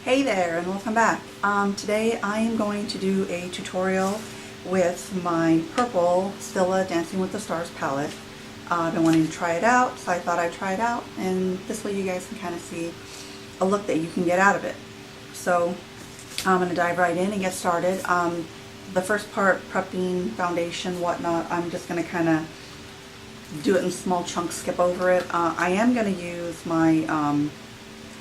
Hey there and welcome back. Today I am going to do a tutorial with my purple Stila Dancing with the Stars palette. I've been wanting to try it out, so I thought I'd try it out, and this way you guys can kind of see a look that you can get out of it. So I'm going to dive right in and get started. The first part, prepping, foundation, whatnot, I'm just going to kind of do it in small chunks, skip over it. I am going to use my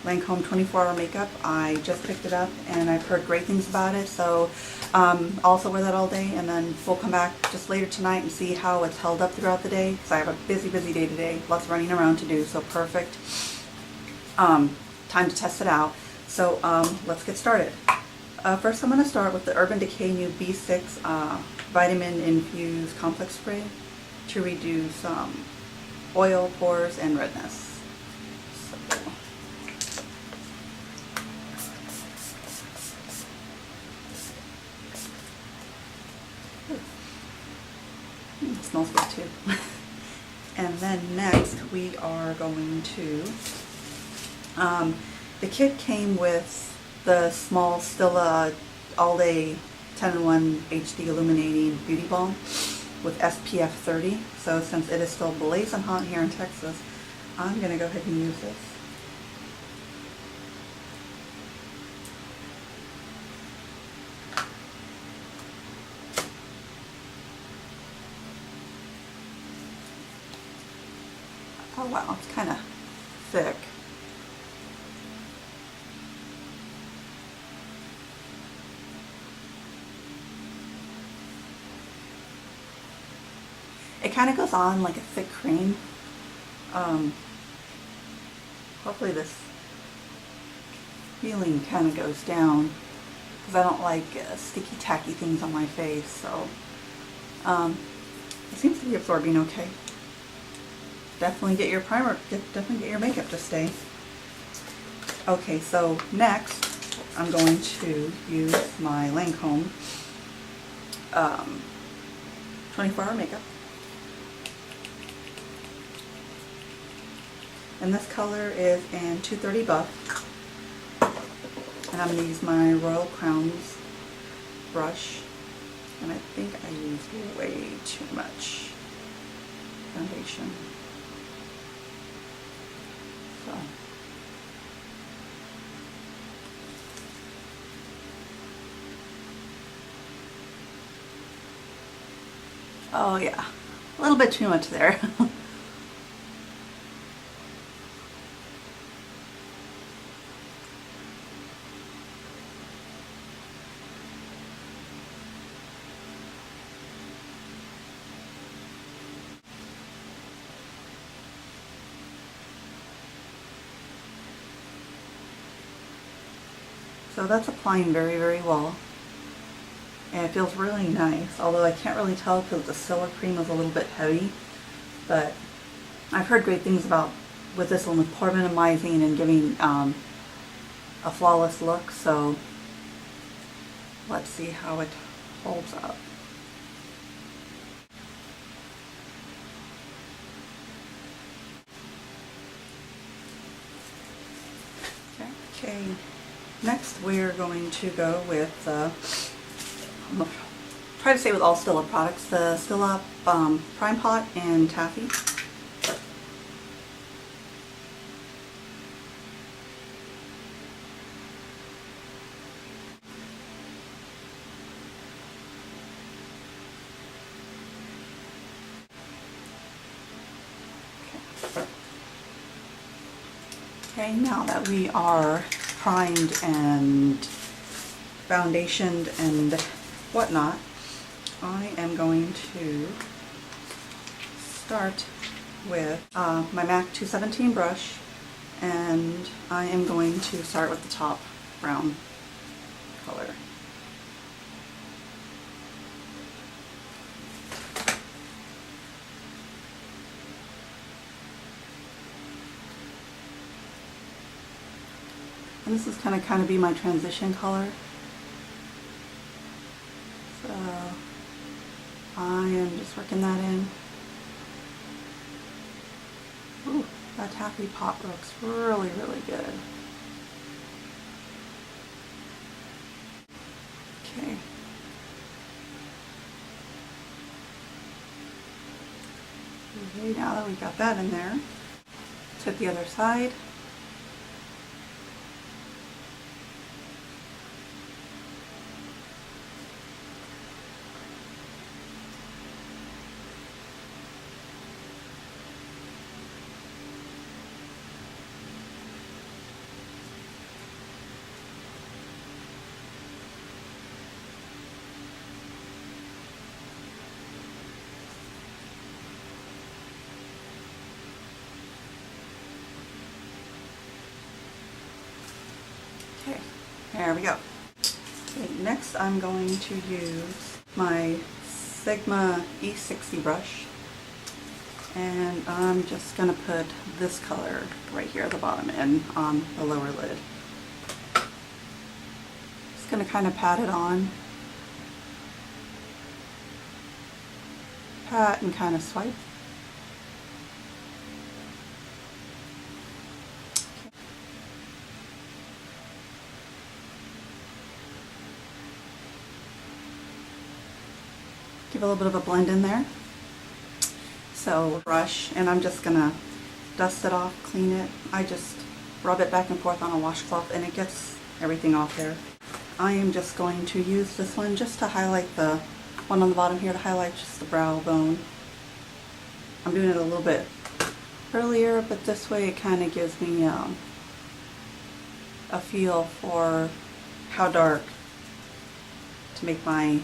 Lancome 24-hour makeup. I just picked it up and I've heard great things about it, so I'll also wear that all day, and then we'll come back just later tonight and see how it's held up throughout the day, because I have a busy day today, lots of running around to do, so perfect time to test it out. So let's get started. First I'm going to start with the Urban Decay New B6 Vitamin Infused Complex Spray to reduce oil, pores, and redness. It smells good too. And then next we are going to, the kit came with the small Stila All Day 10-in-1 HD Illuminating Beauty Balm with SPF 30. So since it is still blazing hot here in Texas, I'm going to go ahead and use this. Oh wow, it's kind of thick. It kind of goes on like a thick cream. Hopefully this feeling kind of goes down, because I don't like sticky tacky things on my face, so it seems to be absorbing okay. Definitely get your primer, definitely get your makeup to stay. Okay, so next I'm going to use my Lancome 24-hour makeup. And this color is in 230 Buff. And I'm going to use my Royal Crowns brush. And I think I used way too much foundation. So. Oh yeah, a little bit too much there. So that's applying very well, and it feels really nice, although I can't really tell because the Stila cream is a little bit heavy, but I've heard great things about with this one, with pore minimizing and giving a flawless look, so let's see how it holds up. Okay. Next we're going to go with, I'm going to try to say with all Stila products, the Stila Prime Pot and Taffy. Okay, now that we are primed and foundationed and whatnot, I am going to start with my MAC 217 brush, and I am going to start with the top brown color. And this is kind of be my transition color. So I am just working that in. Ooh, that taffy pot looks really, really good. Okay. Okay, now that we got that in there, let's hit the other side. Okay, there we go. Okay, next I'm going to use my Sigma E60 brush, and I'm just going to put this color right here at the bottom and on the lower lid. Just going to kind of pat it on. Pat and kind of swipe. Give a little bit of a blend in there. So brush, and I'm just gonna dust it off, clean it. I just rub it back and forth on a washcloth and it gets everything off there. I am just going to use this one just to highlight the one on the bottom here, to highlight just the brow bone. I'm doing it a little bit earlier, but this way it kind of gives me a feel for how dark to make my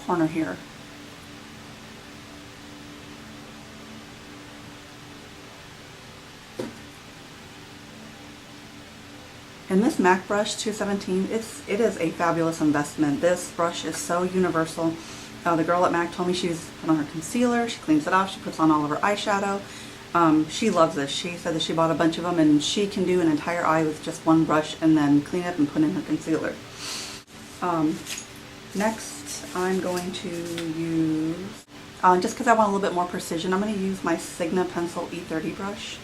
corner here. And this MAC brush 217, it is a fabulous investment. This brush is so universal. The girl at MAC told me she's put on her concealer, she cleans it off, she puts on all of her eyeshadow. She loves this. She said that she bought a bunch of them and she can do an entire eye with just one brush and then clean it and put in her concealer. Next I'm going to use, just because I want a little bit more precision, I'm going to use my Sigma Pencil E30 brush.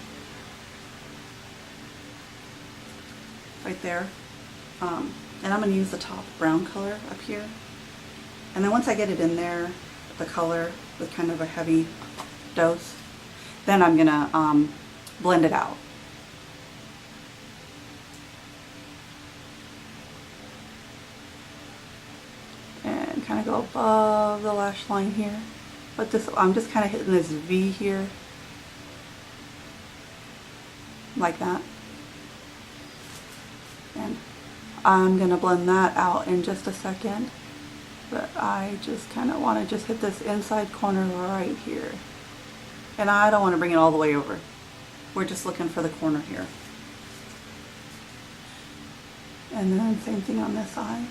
Right there. And I'm going to use the top brown color up here. And then once I get it in there, the color with kind of a heavy dose, then I'm going to blend it out. And kind of go above the lash line here. But this, I'm just kind of hitting this V here. Like that. And I'm going to blend that out in just a second, but I just kind of want to just hit this inside corner right here, and I don't want to bring it all the way over. We're just looking for the corner here. And then same thing on this eye.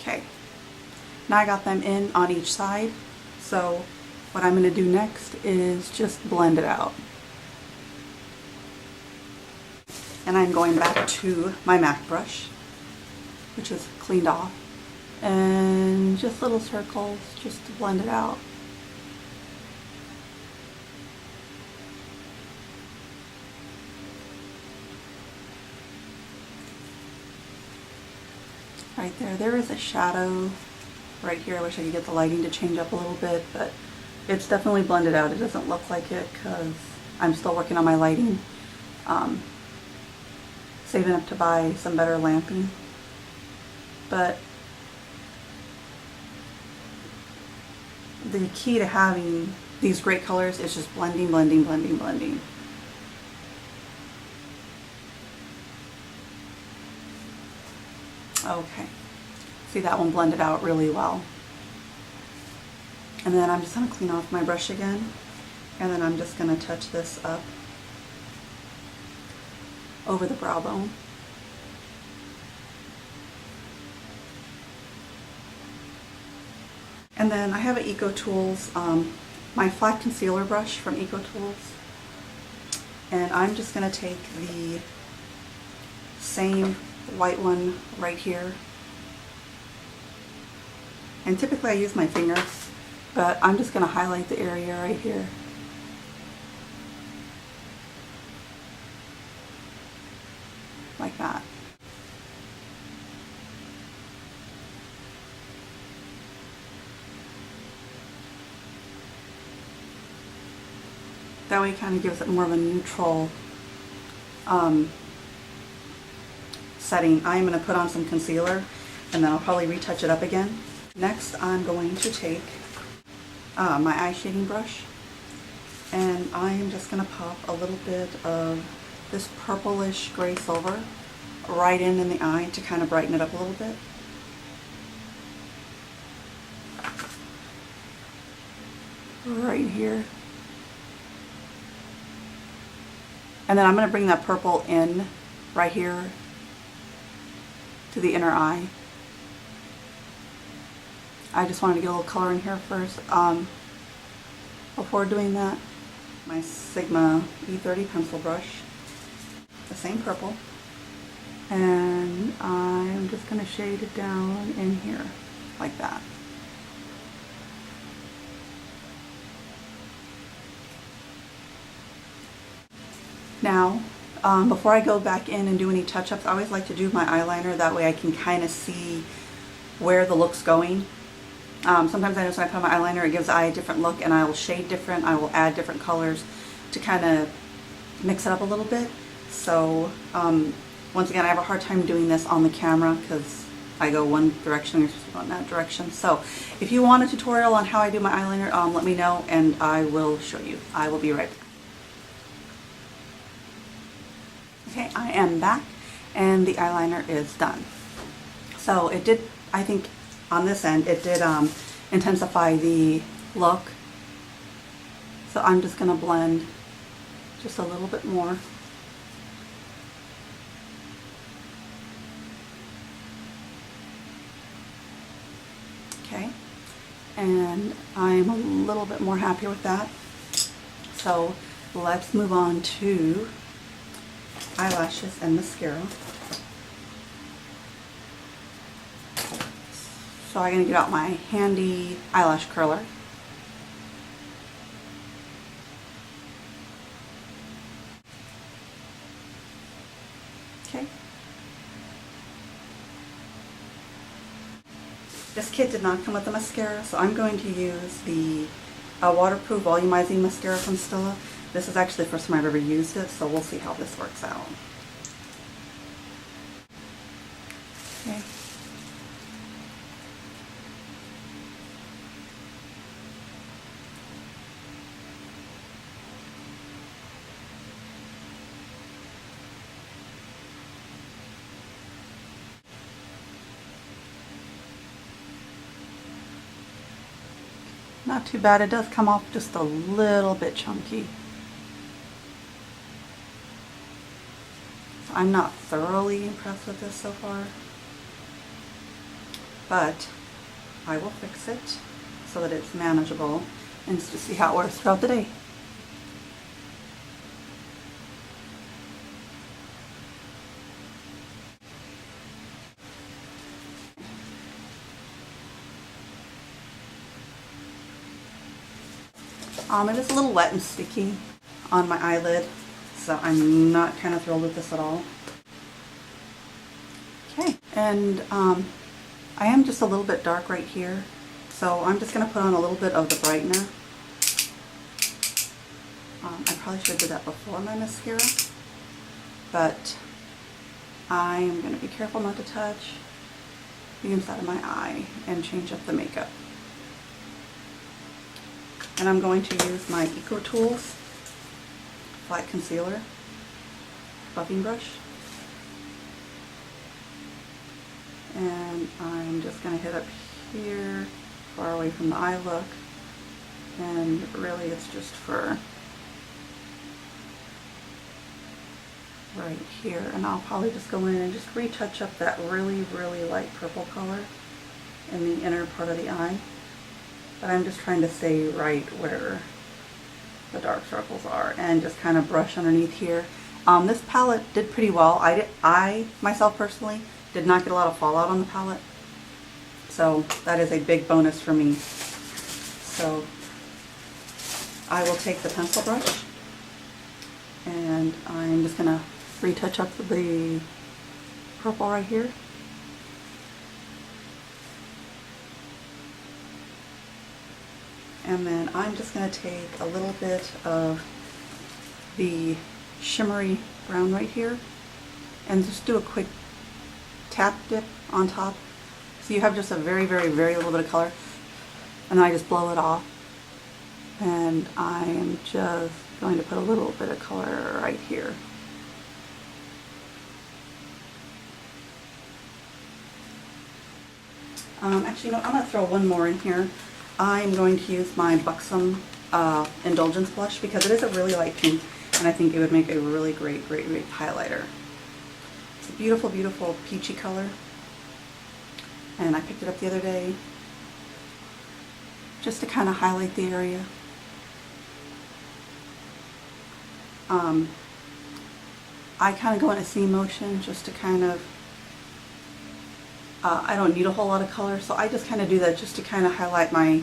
Okay, now I got them in on each side, so what I'm going to do next is just blend it out. And I'm going back to my MAC brush, which is cleaned off, and just little circles just to blend it out. Right there. There is a shadow right here. I wish I could get the lighting to change up a little bit, but it's definitely blended out. It doesn't look like it because I'm still working on my lighting. Saving up to buy some better lamping. But the key to having these great colors is just blending, blending, blending, blending. Okay, see, that one blended out really well. And then I'm just going to clean off my brush again, and then I'm just going to touch this up over the brow bone. And then I have an Eco Tools, my flat concealer brush from Eco Tools. And I'm just going to take the same white one right here. And typically I use my finger, but I'm just going to highlight the area right here. Like that. That way it kind of gives it more of a neutral setting. I'm going to put on some concealer and then I'll probably retouch it up again. Next I'm going to take my eye shading brush and I am just going to pop a little bit of this purplish gray silver right in the eye to kind of brighten it up a little bit. Right here. And then I'm going to bring that purple in right here to the inner eye. I just wanted to get a little color in here first. Before doing that, my Sigma E30 pencil brush, the same purple, and I'm just going to shade it down in here like that. Now, before I go back in and do any touch-ups, I always like to do my eyeliner. That way I can kind of see where the look's going. Sometimes I notice when I put on my eyeliner, it gives the eye a different look, and I will shade different. I will add different colors to kind of mix it up a little bit. So, once again, I have a hard time doing this on the camera because I go one direction, you're supposed to go in that direction. So, if you want a tutorial on how I do my eyeliner, let me know and I will show you. I will be right back. Okay, I am back and the eyeliner is done. So it did, I think on this end, it did intensify the look. So I'm just going to blend just a little bit more. Okay, and I'm a little bit more happy with that. So let's move on to eyelashes and mascara. So I'm going to get out my handy eyelash curler. Okay. This kit did not come with the mascara, so I'm going to use the waterproof volumizing mascara from Stila. This is actually the first time I've ever used it, so we'll see how this works out. Okay. Not too bad. It does come off just a little bit chunky. I'm not thoroughly impressed with this so far, but I will fix it so that it's manageable and to see how it works throughout the day. It is a little wet and sticky on my eyelid, so I'm not kind of thrilled with this at all. Okay, and I am just a little bit dark right here, so I'm just going to put on a little bit of the brightener. I probably should have did that before my mascara, but I am going to be careful not to touch the inside of my eye and change up the makeup. And I'm going to use my Eco Tools flat concealer buffing brush, and I'm just going to hit up here far away from the eye look, and really it's just for right here, and I'll probably just go in and just retouch up that really light purple color in the inner part of the eye. But I'm just trying to stay right where the dark circles are, and just kind of brush underneath here. This palette did pretty well. I myself personally did not get a lot of fallout on the palette, so that is a big bonus for me. So I will take the pencil brush and I'm just gonna retouch up the purple right here. And then I'm just going to take a little bit of the shimmery brown right here and just do a quick tap dip on top. So you have just a very, very, very little bit of color. And then I just blow it off. And I am just going to put a little bit of color right here. Actually, no, I'm going to throw one more in here. I'm going to use my Buxom Indulgence blush because it is a really light pink, and I think it would make a really great highlighter. It's a beautiful, beautiful peachy color, and I picked it up the other day just to kind of highlight the area. I kind of go in a C motion just to kind of, I don't need a whole lot of color, so I just kind of do that just to kind of highlight my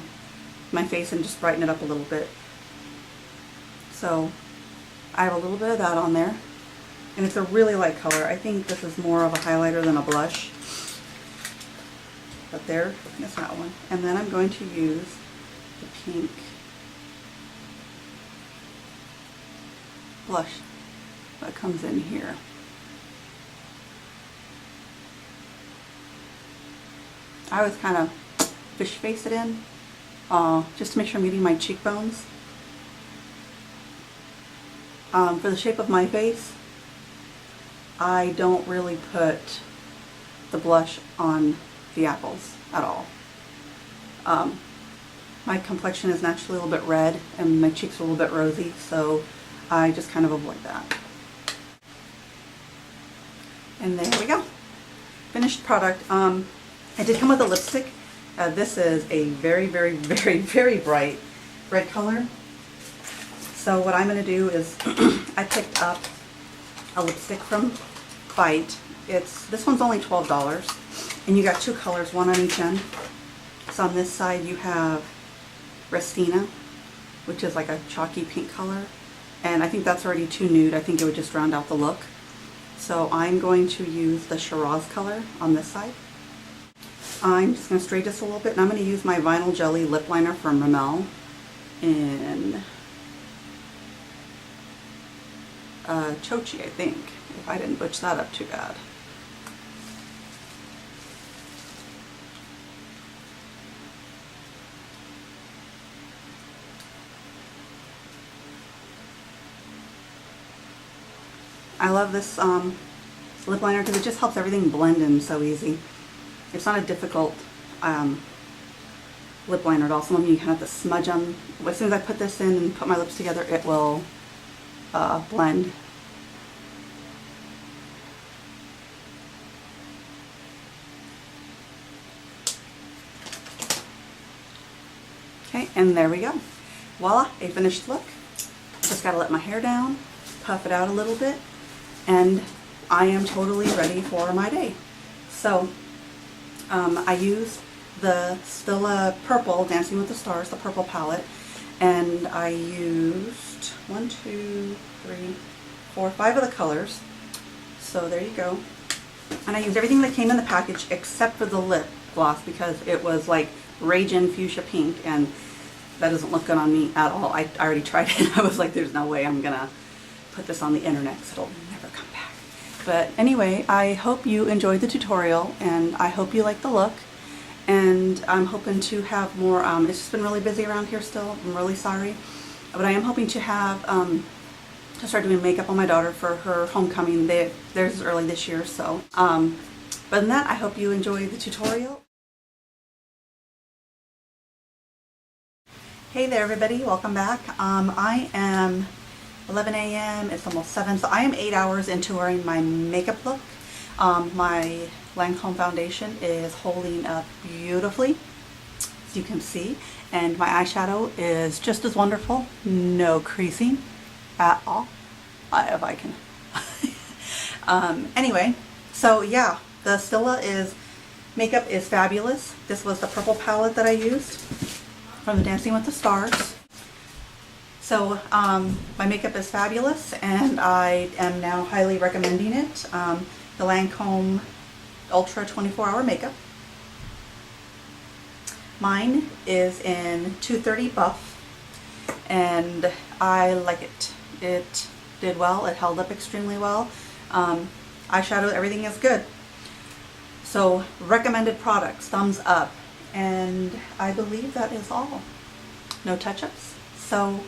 face and just brighten it up a little bit. So I have a little bit of that on there, and it's a really light color. I think this is more of a highlighter than a blush, but there, that's that one. And then I'm going to use the pink blush that comes in here. I always kind of fish face it in, just to make sure I'm getting my cheekbones. For the shape of my face, I don't really put the blush on the apples at all. My complexion is naturally a little bit red and my cheeks are a little bit rosy, so I just kind of avoid that. And there we go. Finished product. I did come with a lipstick. This is a very, very, very, very bright red color. So what I'm going to do is I picked up a lipstick from Bite. This one's only $12, and you got two colors, one on each end. So on this side you have Restina, which is like a chalky pink color, and I think that's already too nude. I think it would just round out the look. So I'm going to use the Shiraz color on this side. I'm just going to straighten this a little bit, and I'm going to use my Vinyl Jelly lip liner from Rimmel in Chochi, I think, if I didn't butch that up too bad. I love this lip liner because it just helps everything blend in so easy. It's not a difficult lip liner at all. Some of you kind of have to smudge on. As soon as I put this in and put my lips together, it will blend. Okay, and there we go. Voila, a finished look. Just gotta let my hair down, puff it out a little bit, and I am totally ready for my day. So I used the Stila Purple Dancing with the Stars, the purple palette, and I used 1, 2, 3, 4, 5 of the colors. So there you go. And I used everything that came in the package except for the lip gloss because it was like Ragin Fuchsia Pink, and that doesn't look good on me at all. I already tried it. I was like, there's no way I'm gonna put this on the internet because it'll never come back. But anyway, I hope you enjoyed the tutorial, and I hope you like the look. And I'm hoping to have more, it's just been really busy around here still. I'm really sorry. But I am hoping to have, to start doing makeup on my daughter for her homecoming. Theirs is early this year, so. But other than that, I hope you enjoyed the tutorial. Hey there everybody, welcome back. I am 11 a.m., it's almost 7, so I am 8 hours into wearing my makeup look. My Lancome foundation is holding up beautifully, as you can see, And my eyeshadow is just as wonderful. No creasing at all. If I can. Anyway, so yeah, the Stila makeup is fabulous. This was the purple palette that I used from the Dancing with the Stars. So my makeup is fabulous, and I am now highly recommending it. The Lancome Ultra 24-Hour Makeup. Mine is in 230 Buff, and I like it. It did well. It held up extremely well. Eyeshadow, everything is good. So recommended products, thumbs up. And I believe that is all. No touch-ups. So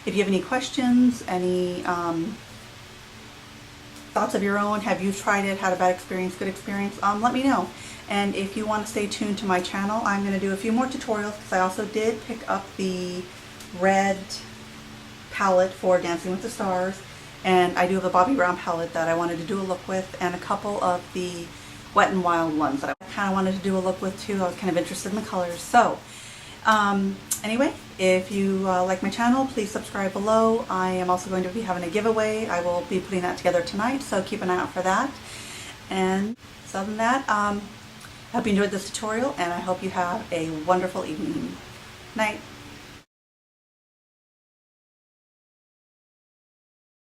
if you have any questions, any thoughts of your own, have you tried it, had a bad experience, good experience, let me know. And if you want to stay tuned to my channel, I'm going to do a few more tutorials, because I also did pick up the red palette for Dancing with the Stars, and I do have a Bobbi Brown palette that I wanted to do a look with, and a couple of the Wet n Wild ones that I kind of wanted to do a look with too. I was kind of interested in the colors. So anyway, if you like my channel, please subscribe below. I am also going to be having a giveaway. I will be putting that together tonight, so keep an eye out for that. And so other than that, I hope you enjoyed this tutorial, and I hope you have a wonderful evening. Night.